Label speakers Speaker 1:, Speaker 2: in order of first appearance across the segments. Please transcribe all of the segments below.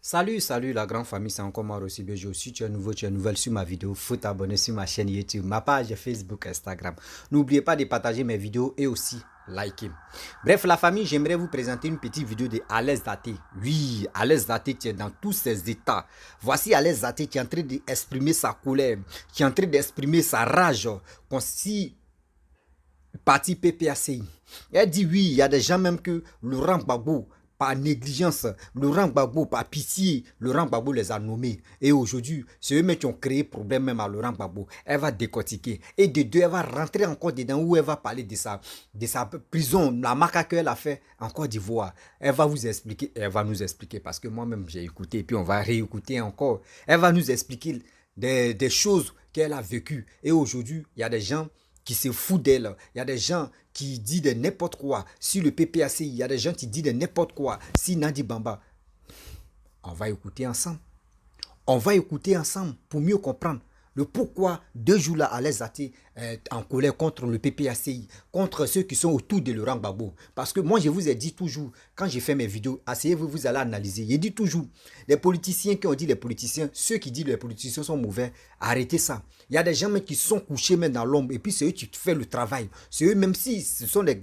Speaker 1: Salut la grande famille, c'est encore moi aussi. Si tu es nouveau, tu es nouvelle sur ma vidéo, faut t'abonner sur ma chaîne YouTube, ma page Facebook, Instagram. N'oubliez pas de partager mes vidéos et aussi liker. Bref, la famille, j'aimerais vous présenter une petite vidéo de Alex Daté. Oui, Alex Daté qui est dans tous ses états. Voici Alex Daté qui est en train d'exprimer sa colère, qui est en train d'exprimer sa rage contre si parti PPACI. Elle dit oui, il y a des gens même que Laurent Gbagbo, par négligence, Laurent Gbagbo, par pitié, Laurent Gbagbo les a nommés. Et aujourd'hui, c'est eux-mêmes qui ont créé problème même à Laurent Gbagbo. Elle va décortiquer. Et de deux, elle va rentrer encore dedans où elle va parler de sa prison, la marque qu'elle a fait en Côte d'Ivoire. Elle va vous expliquer, elle va nous expliquer parce que moi-même j'ai écouté et puis on va réécouter encore. Elle va nous expliquer des choses qu'elle a vécues. Et aujourd'hui, il y a des gens qui se foutent d'elle. Il y a des gens qui disent de n'importe quoi sur le PPACI. Il y a des gens qui disent de n'importe quoi sur Nadi Bamba. On va écouter ensemble. On va écouter ensemble pour mieux comprendre le pourquoi 2 jours là Alex Daté est en colère contre le PPACI, contre ceux qui sont autour de Laurent Gbagbo. Parce que moi je vous ai dit toujours, quand j'ai fait mes vidéos, asseyez-vous, vous allez analyser. J'ai dit toujours, les politiciens qui ont dit les politiciens, ceux qui disent les politiciens sont mauvais, arrêtez ça. Il y a des gens même qui sont couchés même dans l'ombre et puis c'est eux qui font le travail. C'est eux même si ce sont les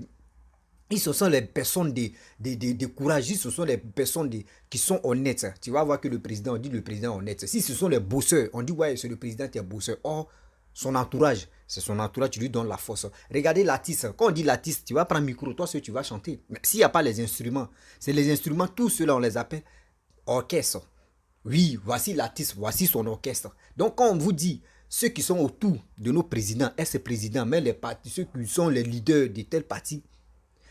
Speaker 1: personnes de courage, ce sont les personnes qui sont honnêtes. Tu vas voir que le président, on dit le président honnête. Si ce sont les bosseurs, on dit ouais, c'est le président qui est bosseur. Or, son entourage, c'est son entourage, tu lui donnes la force. Regardez l'artiste. Quand on dit l'artiste, tu vas prendre un micro, toi, tu vas chanter. Mais s'il n'y a pas les instruments, c'est les instruments, tous ceux-là, on les appelle orchestre. Oui, voici l'artiste, voici son orchestre. Donc, quand on vous dit ceux qui sont autour de nos présidents, ex-présidents, mais les partis, ceux qui sont les leaders de tel parti,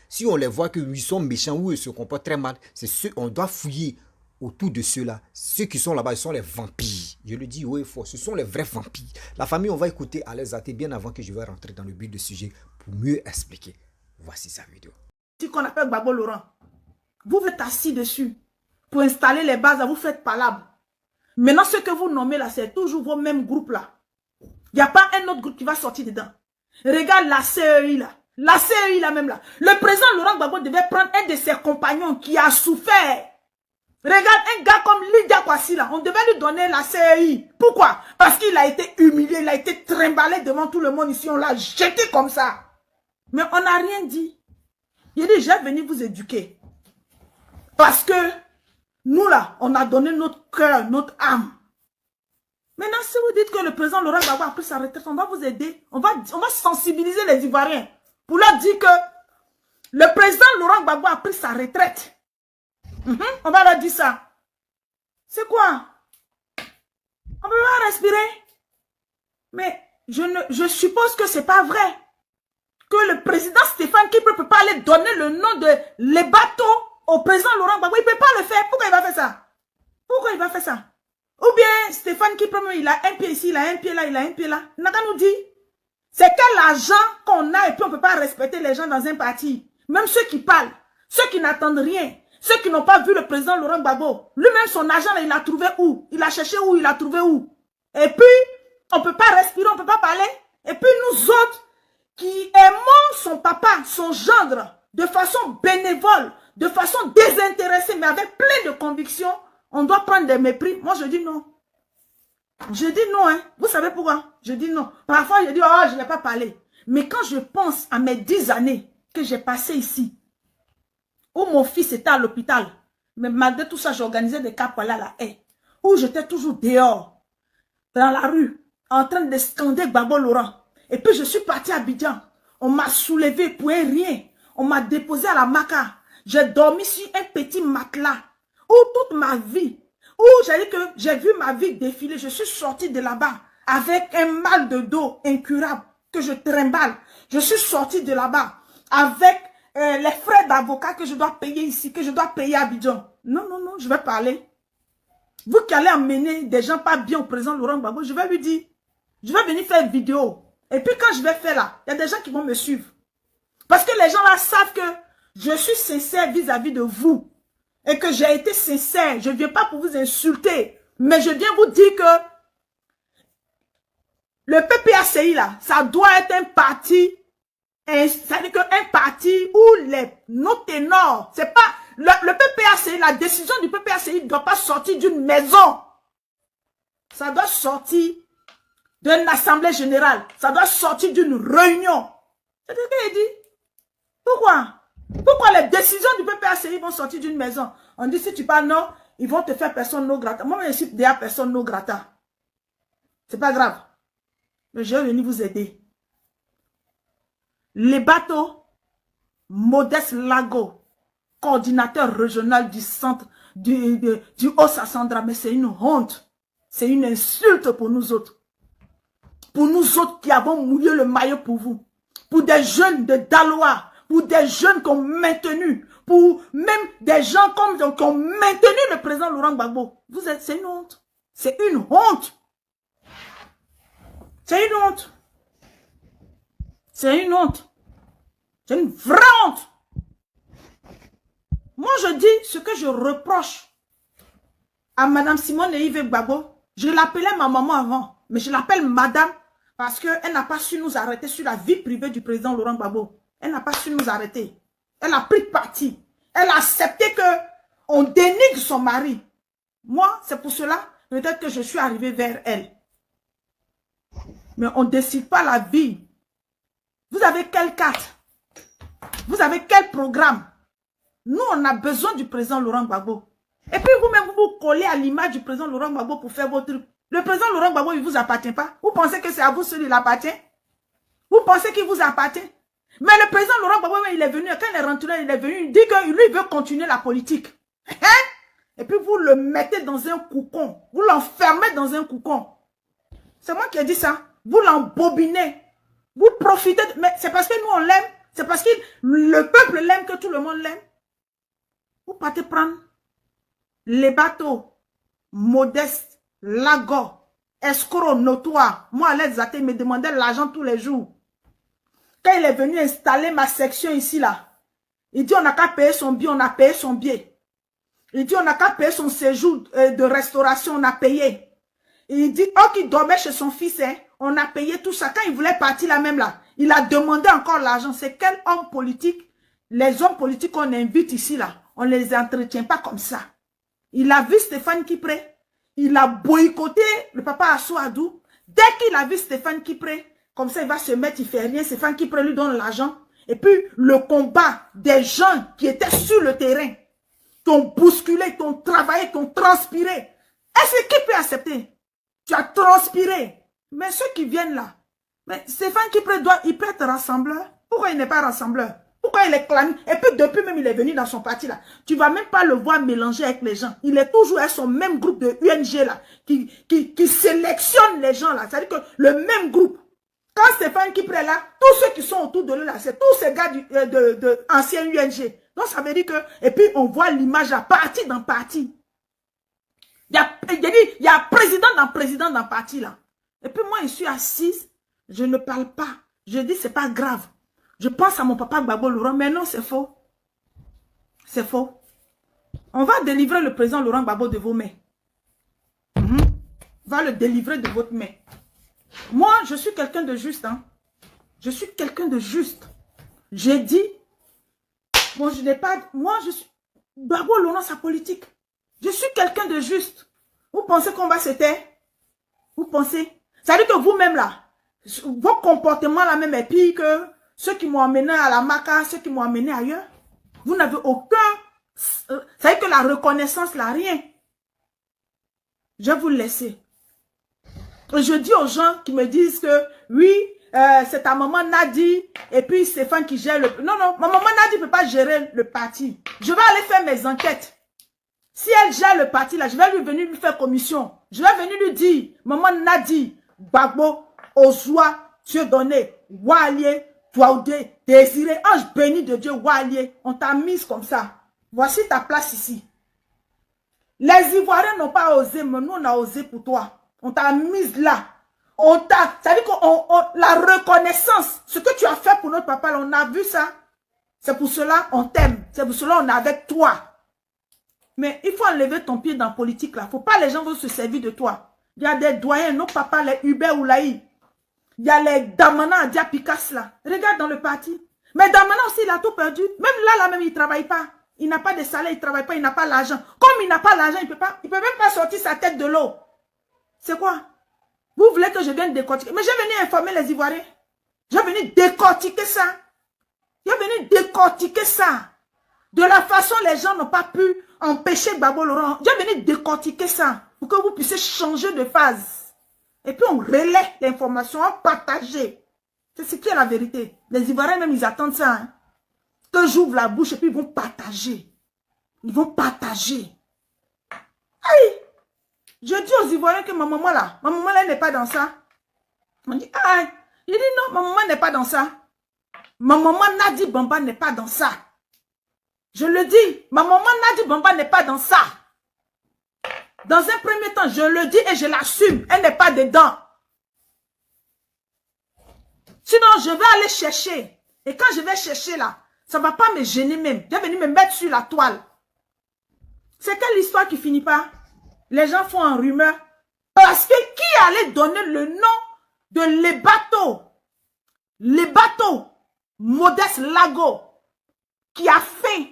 Speaker 1: si on les voit qu'ils sont méchants ou ils se comportent très mal, c'est ceux on doit fouiller autour de ceux-là. Ceux qui sont là-bas, ils sont les vampires. Je le dis haut et fort, ce sont les vrais vampires. La famille, on va écouter Alex Daté bien avant que je vais rentrer dans le but du sujet pour mieux expliquer. Voici sa vidéo.
Speaker 2: Ce qu'on appelle Gbagbo Laurent, vous êtes assis dessus pour installer les bases, vous faites palabre. Maintenant, ce que vous nommez là, c'est toujours vos mêmes groupes là. Il n'y a pas un autre groupe qui va sortir dedans. Regarde la CEI là. La CEI là même là. Le président Laurent Gbagbo devait prendre un de ses compagnons qui a souffert. Regarde un gars comme Lydia Kwasi là. On devait lui donner la CEI. Pourquoi? Parce qu'il a été humilié, il a été trimballé devant tout le monde ici. On l'a jeté comme ça. Mais on n'a rien dit. Il dit, j'ai venu vous éduquer. Parce que nous là, on a donné notre cœur, notre âme. Maintenant, si vous dites que le président Laurent Gbagbo a pris sa retraite, on va vous aider. On va sensibiliser les Ivoiriens. Pour leur dire que le président Laurent Gbagbo a pris sa retraite. On va leur dire ça. C'est quoi? On peut pas respirer. Mais je suppose que c'est pas vrai. Que le président Stéphane Kipre ne peut pas aller donner le nom de les bateaux au président Laurent Gbagbo. Il ne peut pas le faire. Pourquoi il va faire ça? Pourquoi il va faire ça? Ou bien Stéphane Kipre, il a un pied ici, il a un pied là, il a un pied là. Il n'a qu'à nous dire. C'est quel argent qu'on a et puis on ne peut pas respecter les gens dans un parti. Même ceux qui parlent, ceux qui n'attendent rien, ceux qui n'ont pas vu le président Laurent Gbagbo. Lui-même, son argent, là, il l'a trouvé où? Il a cherché où? Il l'a trouvé où? Et puis, on ne peut pas respirer, on ne peut pas parler. Et puis, nous autres, qui aimons son papa, son gendre, de façon bénévole, de façon désintéressée, mais avec plein de convictions, on doit prendre des mépris. Moi, je dis non. Je dis non, hein. Vous savez pourquoi? Je dis non. Parfois, je dis, oh, je ne vais pas parler. Mais quand je pense à mes 10 années que j'ai passées ici, où mon fils était à l'hôpital, mais malgré tout ça, j'organisais des capes là, la haie, où j'étais toujours dehors, dans la rue, en train de scander Gbagbo Laurent. Et puis, je suis parti à Abidjan. On m'a soulevé pour un rien. On m'a déposé à la maca. J'ai dormi sur un petit matelas, où toute ma vie, où j'ai dit que j'ai vu ma vie défiler, je suis sorti de là-bas avec un mal de dos incurable que je trimballe. Je suis sorti de là-bas avec les frais d'avocat que je dois payer ici, que je dois payer à Abidjan. Non, non, non, je vais parler. Vous qui allez amener des gens pas bien au président Laurent Gbagbo, je vais lui dire, je vais venir faire une vidéo. Et puis quand je vais faire là, il y a des gens qui vont me suivre. Parce que les gens là savent que je suis sincère vis-à-vis de vous. Et que j'ai été sincère, je ne viens pas pour vous insulter, mais je viens vous dire que le PPACI là, ça doit être un parti, c'est-à-dire qu'un parti où nos ténors, c'est pas le PPACI, la décision du PPACI ne doit pas sortir d'une maison. Ça doit sortir d'une assemblée générale. Ça doit sortir d'une réunion. C'est ce qu'il dit. Pourquoi? Pourquoi les décisions du PPACI vont sortir d'une maison? On dit si tu parles non, ils vont te faire personne non grata. Moi, je suis déjà personne non grata. C'est pas grave. Mais je vais venir vous aider. Les bateaux, Modeste Lago, coordinateur régional du centre du Haut-Sassandra, mais c'est une honte. C'est une insulte pour nous autres. Pour nous autres qui avons mouillé le maillot pour vous. Pour des jeunes de Daloa, pour des jeunes qui ont maintenu, pour même des gens comme qui ont maintenu le président Laurent Gbagbo. C'est une honte. C'est une honte. C'est une honte. C'est une honte. C'est une vraie honte. Moi, je dis ce que je reproche à Madame Simone et Yves Gbagbo. Je l'appelais ma maman avant, mais je l'appelle Madame parce qu'elle n'a pas su nous arrêter sur la vie privée du président Laurent Gbagbo. Elle n'a pas su nous arrêter. Elle a pris parti. Elle a accepté qu'on dénigre son mari. Moi, c'est pour cela peut-être que je suis arrivée vers elle. Mais on ne décide pas la vie. Vous avez quelle carte? Vous avez quel programme? Nous, on a besoin du président Laurent Gbagbo. Et puis vous-même, vous vous collez à l'image du président Laurent Gbagbo pour faire votre truc. Le président Laurent Gbagbo, il ne vous appartient pas. Vous pensez que c'est à vous seul il appartient? Vous pensez qu'il vous appartient? Mais le président Laurent Gbagbo, il est venu, quand il est rentré, il est venu, il dit que lui, il veut continuer la politique. Hein? Et puis vous le mettez dans un cocon. Vous l'enfermez dans un cocon. C'est moi qui ai dit ça. Vous l'embobinez. Vous profitez. Mais c'est parce que nous, on l'aime. C'est parce que le peuple l'aime que tout le monde l'aime. Vous partez prendre les bateaux, Modeste, Lago, escroc notoire. Moi, à l'aide, il me demandait l'argent tous les jours. Quand il est venu installer ma section ici, là, il dit on n'a qu'à payer son billet, on a payé son billet. Il dit on n'a qu'à payer son séjour de restauration, on a payé. Il dit oh, qu'il dormait chez son fils, hein, on a payé tout ça. Quand il voulait partir là même là, il a demandé encore l'argent. C'est quel homme politique? Les hommes politiques qu'on invite ici là, on ne les entretient pas comme ça. Il a vu Stéphane Kipré. Il a boycotté le papa Assou Adou. Dès qu'il a vu Stéphane Kipré, comme ça il va se mettre, il fait rien. Stéphane Kipré lui donne l'argent. Et puis le combat des gens qui étaient sur le terrain, qui ont bousculé, qui ont travaillé, qui ont transpiré. Est-ce qui peut accepter? Tu as transpiré. Mais ceux qui viennent là, mais Stéphane Kipré il peut être rassembleur. Pourquoi il n'est pas rassembleur? Pourquoi il est clamé? Et puis depuis même il est venu dans son parti là. Tu ne vas même pas le voir mélanger avec les gens. Il est toujours avec son même groupe de UNG là. Qui sélectionne les gens là. C'est-à-dire que le même groupe. Quand Stéphane Kipré est là, tous ceux qui sont autour de lui là, c'est tous ces gars de anciens UNG. Donc ça veut dire que, et puis on voit l'image à parti dans parti. Il y a président dans parti là. Et puis moi je suis assise, je ne parle pas. Je dis c'est pas grave. Je pense à mon papa Gbagbo Laurent, mais non, c'est faux. C'est faux. On va délivrer le président Laurent Gbagbo de vos mains. On va le délivrer de votre main. Moi, je suis quelqu'un de juste. Hein. Je suis quelqu'un de juste. J'ai dit, bon, je n'ai pas... Moi, je suis... Gbagbo Laurent, sa politique. Je suis quelqu'un de juste. Vous pensez qu'on va se taire? Vous pensez? Ça veut dire que vous-même là, vos comportements là même est pire que... Ceux qui m'ont amené à la Maca, ceux qui m'ont amené ailleurs, vous n'avez aucun... Ça veut dire que la reconnaissance, là, rien. Je vais vous le laisser. Je dis aux gens qui me disent que, oui, c'est ta maman Nadi, et puis Stéphane qui gère le... Non, non, ma maman Nadi ne peut pas gérer le parti. Je vais aller faire mes enquêtes. Si elle gère le parti, là, je vais venir lui faire commission. Je vais venir lui dire, maman Nadi, Gbagbo, Ozwa, Dieudonné, Walié, Touaoudé, Désiré, ange béni de Dieu, Walié, on t'a mise comme ça. Voici ta place ici. Les Ivoiriens n'ont pas osé, mais nous on a osé pour toi. On t'a mise là. On t'a, ça veut dire que la reconnaissance, ce que tu as fait pour notre papa, là, on a vu ça. C'est pour cela on t'aime. C'est pour cela on est avec toi. Mais il faut enlever ton pied dans la politique là. Il ne faut pas les gens veulent se servir de toi. Il y a des doyens, nos papas, les Hubert Oulaï. Il y a les Damana Adia Picasso là. Regarde dans le parti. Mais Damana aussi, il a tout perdu. Même là, même, il ne travaille pas. Il n'a pas de salaire, il ne travaille pas, il n'a pas l'argent. Comme il n'a pas l'argent, il ne peut même pas sortir sa tête de l'eau. C'est quoi? Vous voulez que je vienne décortiquer? Mais j'ai venu informer les Ivoiriens. J'ai venu décortiquer ça. J'ai venu décortiquer ça. De la façon les gens n'ont pas pu empêcher Gbagbo Laurent. J'ai venu décortiquer ça pour que vous puissiez changer de phase. Et puis on relaie l'information, on partage. C'est ce qui est la vérité. Les Ivoiriens même, ils attendent ça. Hein. Que j'ouvre la bouche et puis ils vont partager. Ils vont partager. Aïe! Je dis aux Ivoiriens que ma maman là n'est pas dans ça. On dit, aïe! Il dit non, ma maman n'est pas dans ça. Ma maman Nadi Bamba n'est pas dans ça. Je le dis, ma maman Nadi Bamba n'est pas dans ça. Dans un premier temps, je le dis et je l'assume. Elle n'est pas dedans. Sinon, je vais aller chercher. Et quand je vais chercher là, ça ne va pas me gêner même. Je vais venir me mettre sur la toile. C'est quelle histoire qui finit pas? Les gens font en rumeur. Parce que qui allait donner le nom de les bateaux, Modeste Lago, qui a faim,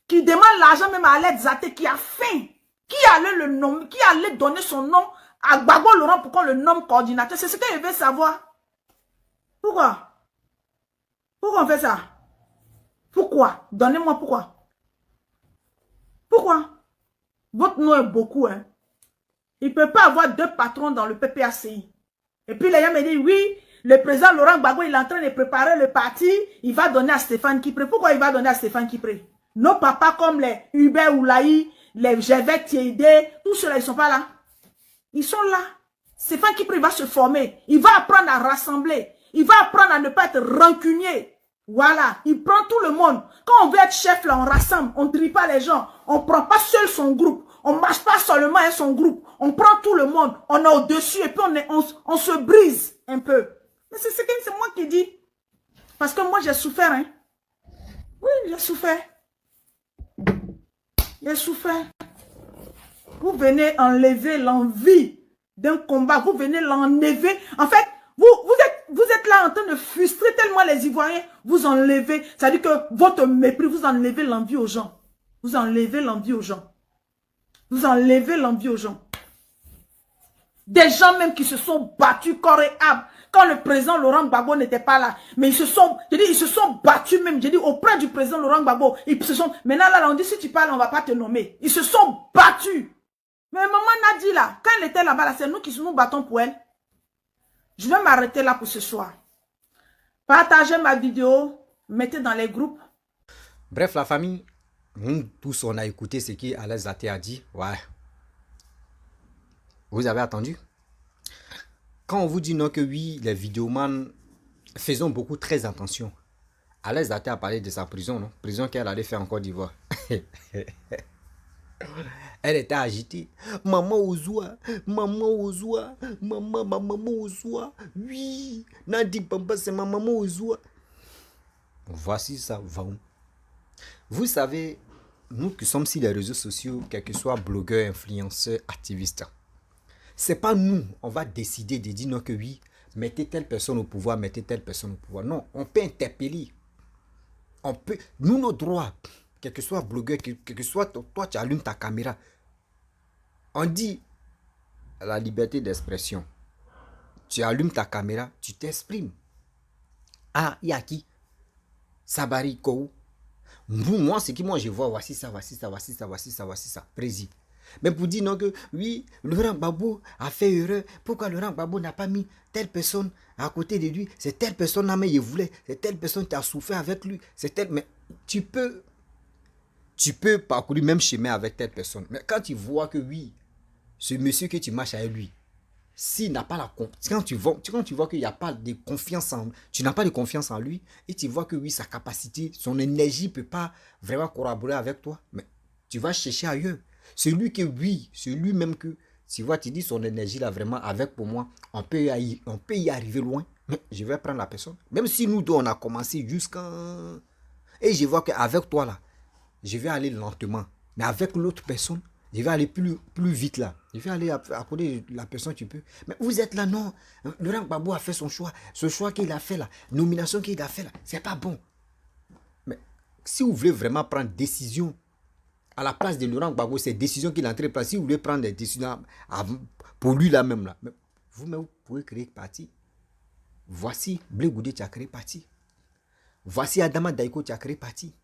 Speaker 2: qui demande l'argent même à l'aide Zaté, qui a faim, qui allait le nom, qui allait donner son nom à Gbagbo Laurent pour qu'on le nomme coordinateur? C'est ce que je veux savoir. Pourquoi? Pourquoi on fait ça? Pourquoi? Donnez-moi pourquoi. Pourquoi? Votre nom est beaucoup, hein. Il ne peut pas avoir deux patrons dans le PPACI. Et puis les gens me disent, oui, le président Laurent Gbagbo, il est en train de préparer le parti, il va donner à Stéphane Kipré. Pourquoi il va donner à Stéphane Kipré? Nos papas comme les Hubert Oulaï, les Gervais Thiédé, tous ceux-là, ils ne sont pas là. Ils sont là. Stéphane Kipré va se former. Il va apprendre à rassembler. Il va apprendre à ne pas être rancunier. Voilà, il prend tout le monde. Quand on veut être chef, là, on rassemble, on ne trie pas les gens. On ne prend pas seul son groupe. On ne marche pas seulement avec son groupe. On prend tout le monde. On est au-dessus et puis on se brise un peu. Mais c'est moi qui dis. Parce que moi, j'ai souffert. Hein. Oui, j'ai souffert. J'ai souffert. Vous venez enlever l'envie d'un combat. Vous venez l'enlever. En fait, vous êtes là en train de frustrer tellement les Ivoiriens. Vous enlevez. C'est-à-dire que votre mépris, vous enlevez l'envie aux gens. Vous enlevez l'envie aux gens. Vous enlevez l'envie aux gens. Des gens même qui se sont battus corps et âme. Quand le président Laurent Gbagbo n'était pas là. Mais ils se sont battus même. J'ai dit auprès du président Laurent Gbagbo. Ils se sont, maintenant là, on dit si tu parles, on ne va pas te nommer. Ils se sont battus. Mais maman Nadi là, quand elle était là-bas, là, c'est nous qui nous battons pour elle. Je vais m'arrêter là pour ce soir. Partagez ma vidéo. Mettez dans les groupes.
Speaker 1: Bref, la famille, nous tous, on a écouté ce qu'Alain Zaté a dit. Ouais. Vous avez attendu? Quand on vous dit non que oui, les vidéomans faisons beaucoup très attention. Alain Zaté a parlé de sa prison, non? Prison qu'elle allait faire en Côte d'Ivoire. Elle était agitée. Maman Ozoua, maman Ozoua, maman Ozoua. Oui, Nadi Bamba, c'est ma maman Ozoua. Voici ça va. Vous savez, nous qui sommes sur les réseaux sociaux, quels que soient blogueurs, influenceurs, activistes, c'est pas nous, on va décider de dire non que oui, mettez telle personne au pouvoir, mettez telle personne au pouvoir. Non, on peut interpeller. On peut, nous, nos droits, quel que soit blogueur, quel que soit toi, tu allumes ta caméra. On dit la liberté d'expression. Tu allumes ta caméra, tu t'exprimes. Ah, il y a qui? Sabari Kou. Moi, c'est qui moi je vois, voici ça, précis. Mais pour dire non que, oui, Laurent Gbagbo a fait erreur. Pourquoi Laurent Gbagbo n'a pas mis telle personne à côté de lui? C'est telle personne là, mais il voulait. C'est telle personne qui a souffert avec lui. C'est telle, mais tu peux parcourir le même chemin avec telle personne. Mais quand tu vois que oui, ce monsieur que tu marches avec lui, s'il n'a pas la confiance, quand tu vois qu'il n'y a pas de confiance en, tu n'as pas de confiance en lui, et tu vois que oui, sa capacité, son énergie ne peut pas vraiment corroborer avec toi, mais tu vas chercher ailleurs. Celui que oui, celui même que, tu vois, tu dis son énergie là vraiment avec pour moi, on peut y arriver loin, mais je vais prendre la personne. Même si nous deux on a commencé jusqu'à... Et je vois qu'avec toi là, je vais aller lentement, mais avec l'autre personne, je vais aller plus vite là. Je vais aller à côté de la personne, tu peux. Mais vous êtes là, non. Laurent Gbagbo a fait son choix. Ce choix qu'il a fait là, nomination qu'il a fait là, c'est pas bon. Mais si vous voulez vraiment prendre décision à la place de Laurent Gbagbo, ces décisions qu'il est en train de prendre, si vous voulez prendre des décisions pour lui là même, là, vous-même vous pouvez créer parti. Voici Blé Goudé qui a créé parti. Voici Adama Daïko qui a créé parti.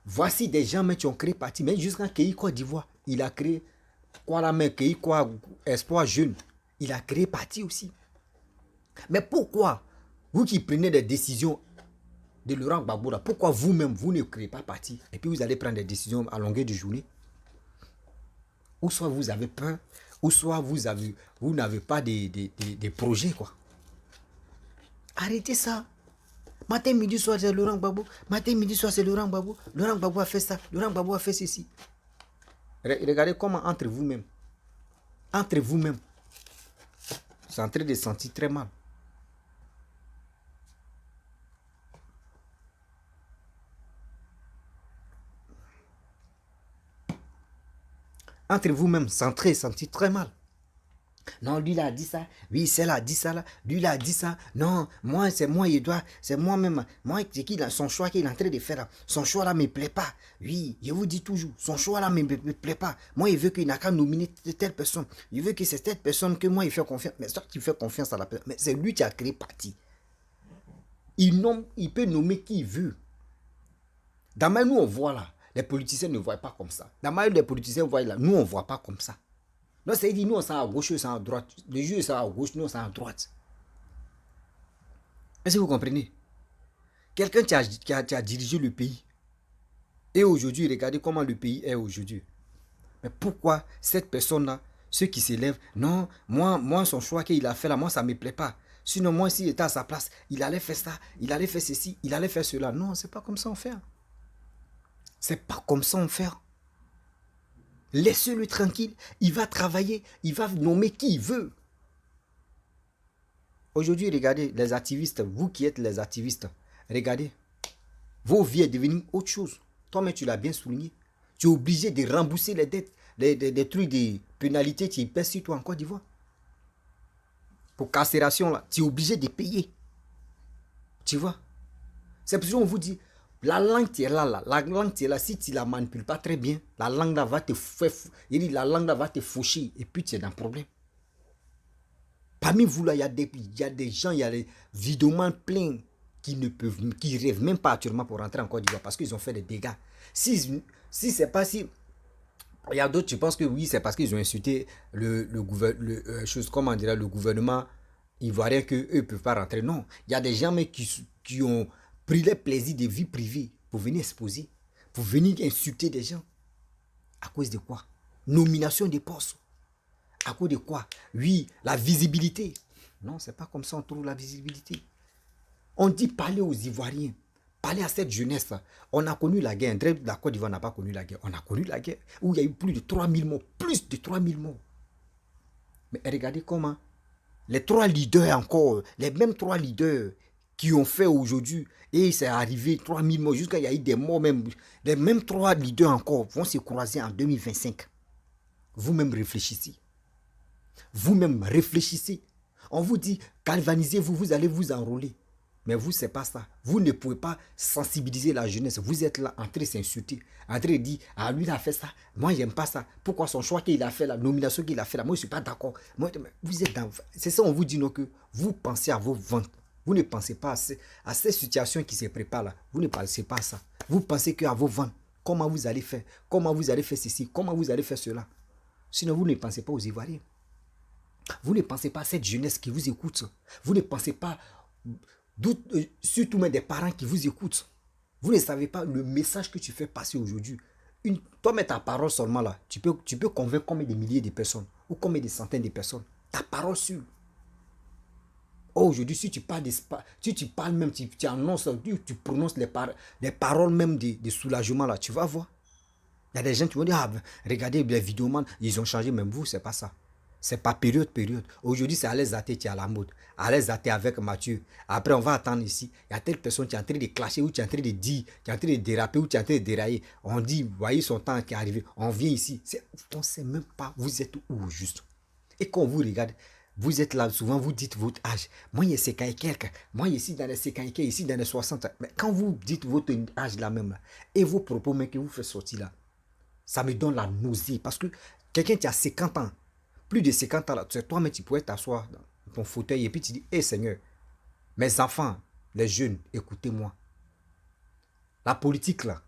Speaker 1: Voici des gens qui ont créé parti. Mais jusqu'à Kéi Côte d'Ivoire, il a créé quoi la main, Kéi quoi Espoir Jeune. Il a créé parti aussi. Mais pourquoi vous qui prenez des décisions de Laurent Gbagbo, pourquoi vous-même, vous ne créez pas parti et puis vous allez prendre des décisions à longueur de journée? Ou soit vous avez peur, ou soit vous n'avez pas des projets, quoi. Arrêtez ça. Matin, midi, soir, c'est Laurent Gbagbo. Matin, midi, soir, c'est Laurent Gbagbo. Laurent Gbagbo a fait ça. Laurent Gbagbo a fait ceci. Regardez comment entre vous-même, c'est en train de se sentir très mal. Entre vous-même, c'est en train de se sentir très mal. Non, lui, il a dit ça. Oui, celle a dit ça là. Lui, il a dit ça. Non, moi, c'est moi, il doit. C'est moi-même. Moi, c'est qui son choix qu'il est en train de faire là. Son choix là ne me plaît pas. Oui, je vous dis toujours. Son choix là ne me plaît pas. Moi, il veut qu'il n'a qu'à nominer telle personne. Il veut que c'est cette personne que moi, il fait confiance. Mais soit qu'il fait confiance à la personne. Mais c'est lui qui a créé parti. Il peut nommer qui il veut. Dans ma, nous, on voit là. Les politiciens ne voient pas comme ça. Dans ma, les politiciens voient là. Nous, on ne voit pas comme ça. Donc, ça dit, nous, on s'en à gauche, eux, s'en à droite. Les juges sont à gauche, nous, on s'en à droite. Est-ce que vous comprenez? Quelqu'un qui a dirigé le pays. Et aujourd'hui, regardez comment le pays est aujourd'hui. Mais pourquoi cette personne-là, ceux qui s'élèvent, non, moi, son choix qu'il a fait là, moi, ça ne me plaît pas. Sinon, moi, s'il était à sa place, il allait faire ça, il allait faire ceci, il allait faire cela. Non, c'est pas comme ça on fait. C'est pas comme ça on fait. Laissez-le tranquille, il va travailler, il va nommer qui il veut. Aujourd'hui, regardez, les activistes, vous qui êtes les activistes, regardez, vos vies est devenue autre chose. Toi-même, tu l'as bien souligné. Tu es obligé de rembourser les dettes, des trucs, des pénalités qui pèsent sur toi en Côte d'Ivoire. Pour carcération, là, tu es obligé de payer. Tu vois? C'est pour ça qu'on vous dit, la langue tu es là, la langue tu es là, si tu ne la manipules pas très bien, la langue là va te faire, la langue là va te faucher et puis tu es dans le problème. Parmi vous là, il y a des gens, il y a des vidéomans pleins qui rêvent même pas actuellement pour rentrer en Côte d'Ivoire parce qu'ils ont fait des dégâts. Si c'est pas si, il y a d'autres, je pense que oui, c'est parce qu'ils ont insulté le gouvernement ivoirien qu'eux ne peuvent pas rentrer. Non, il y a des gens mais qui ont pris le plaisir de vie privée pour venir exposer, pour venir insulter des gens. À cause de quoi? Nomination des postes. À cause de quoi? Oui, la visibilité. Non, c'est pas comme ça on trouve la visibilité. On dit parler aux Ivoiriens, parler à cette jeunesse. On a connu la guerre. La Côte d'Ivoire n'a pas connu la guerre. On a connu la guerre où il y a eu plus de 3000 morts. Plus de 3000 morts. Mais regardez comment les trois leaders encore, les mêmes trois leaders qui ont fait aujourd'hui, et c'est arrivé 3000 morts, jusqu'à il y a eu des morts même. Les mêmes trois leaders encore vont se croiser en 2025. Vous-même réfléchissez. Vous-même réfléchissez. On vous dit, galvanisez-vous, vous allez vous enrôler. Mais vous, c'est pas ça. Vous ne pouvez pas sensibiliser la jeunesse. Vous êtes là en train de s'insulter, en train de dire, ah lui il a fait ça, moi j'aime pas ça. Pourquoi son choix qu'il a fait, la nomination qu'il a fait là, moi je suis pas d'accord. Vous êtes dans... C'est ça on vous dit non, que vous pensez à vos ventes. Vous ne pensez pas à ces situations qui se préparent là. Vous ne pensez pas à ça. Vous pensez qu'à vos ventes. Comment vous allez faire? Comment vous allez faire ceci? Comment vous allez faire cela? Sinon vous ne pensez pas aux Ivoiriens. Vous ne pensez pas à cette jeunesse qui vous écoute. Vous ne pensez pas, surtout même des parents qui vous écoutent. Vous ne savez pas le message que tu fais passer aujourd'hui. Toi, mais ta parole seulement là, tu peux convaincre combien de milliers de personnes ou combien de centaines de personnes. Ta parole sûre. Oh, aujourd'hui, si tu parles même, tu annonces, tu prononces les paroles même de soulagement là, tu vas voir. Il y a des gens qui vont dire, ah, regardez les vidéomans, ils ont changé, même vous, c'est pas ça. C'est pas période. Aujourd'hui, c'est Alex Zaté qui est à la mode. Alex Zaté avec Mathieu. Après, on va attendre ici. Il y a telle personne qui est en train de clasher, ou qui est en train de dire, qui est en train de déraper, ou qui est en train de dérailler. On dit, voyez son temps qui est arrivé. On vient ici. On ne sait même pas vous êtes où juste. Et quand on vous regarde, Vous êtes là, souvent vous dites votre âge. Moi, il y a 50 et quelques. Moi, ici dans les 50 et quelques, ici dans les 60. Mais quand vous dites votre âge là même, là, et vos propos même que vous faites sortir là, ça me donne la nausée. Parce que quelqu'un qui a 50 ans, plus de 50 ans là, toi-même, tu pourrais t'asseoir dans ton fauteuil et puis tu dis, hé Seigneur, mes enfants, les jeunes, écoutez-moi. La politique là,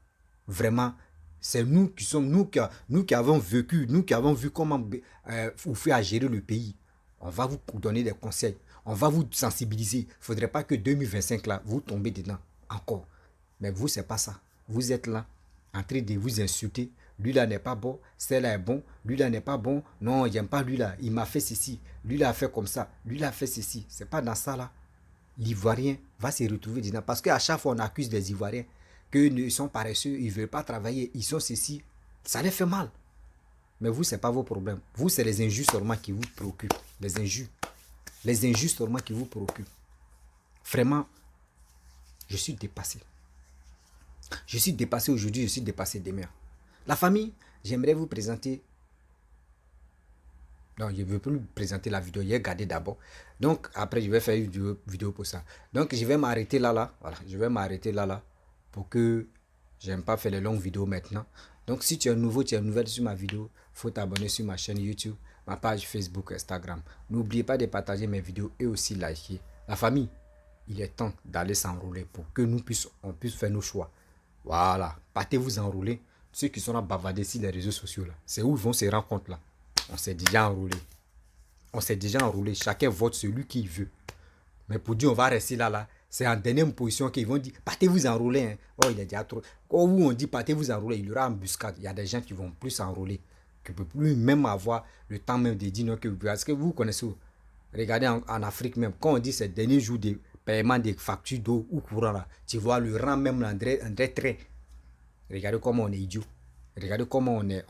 Speaker 1: vraiment, c'est nous qui sommes, nous qui avons vécu, nous qui avons vu comment vous faire gérer le pays. On va vous donner des conseils. On va vous sensibiliser. Il ne faudrait pas que 2025 là, vous tombez dedans encore. Mais vous, c'est pas ça. Vous êtes là, en train de vous insulter. Lui là n'est pas bon, celle-là est bon, lui là n'est pas bon. Non, j'aime pas lui là, il m'a fait ceci. Lui là a fait comme ça, lui là a fait ceci. C'est pas dans ça là. L'Ivoirien va se retrouver dedans. Parce qu'à chaque fois, on accuse des Ivoiriens qu'ils sont paresseux, ils ne veulent pas travailler, ils sont ceci. Ça les fait mal. Mais vous, ce n'est pas vos problèmes. Vous, c'est les injustes seulement qui vous préoccupent. Les injustes. Les injustes seulement qui vous préoccupent. Vraiment, je suis dépassé. Je suis dépassé aujourd'hui, je suis dépassé demain. La famille, j'aimerais vous présenter. Non, je ne veux plus présenter la vidéo. J'ai gardé d'abord. Donc, après, je vais faire une vidéo pour ça. Donc, je vais m'arrêter là. Voilà, je vais m'arrêter là. Pour que j'aime pas faire les longues vidéos maintenant. Donc, si tu es nouveau, tu es nouvelle sur ma vidéo, il faut t'abonner sur ma chaîne YouTube, ma page Facebook, Instagram. N'oubliez pas de partager mes vidéos et aussi liker. La famille, il est temps d'aller s'enrouler pour que on puisse faire nos choix. Voilà, partez vous enrouler. Ceux qui sont là bavardés sur les réseaux sociaux, là, c'est où ils vont se rendre compte là. On s'est déjà enroulé. On s'est déjà enroulé. Chacun vote celui qu'il veut. Mais pour dire on va rester là, c'est en dernière position qu'ils vont dire partez vous enrouler. Hein. Oh, il est déjà trop. Quand on dit partez vous enrouler, il y aura embuscade. Il y a des gens qui vont plus s'enrouler, qui ne peuvent plus même avoir le temps même de dire non. Parce que vous connaissez, regardez en Afrique même, quand on dit c'est le dernier jour de paiement des factures d'eau ou courant là, tu vois le rang même en très. Regardez comment on est idiot. Regardez comment on est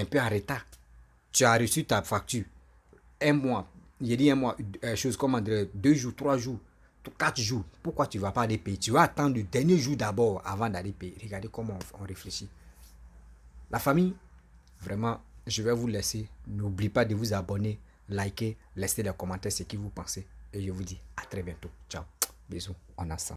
Speaker 1: un peu en retard. Tu as reçu ta facture. Un mois. J'ai dit un mois. Chose comme 2 jours, 3 jours, 4 jours. Pourquoi tu ne vas pas aller payer? Tu vas attendre le dernier jour d'abord avant d'aller payer. Regardez comment on réfléchit. La famille, vraiment, je vais vous laisser. N'oubliez pas de vous abonner, liker, laisser des commentaires ce que vous pensez. Et je vous dis à très bientôt. Ciao. Bisous. On a ça.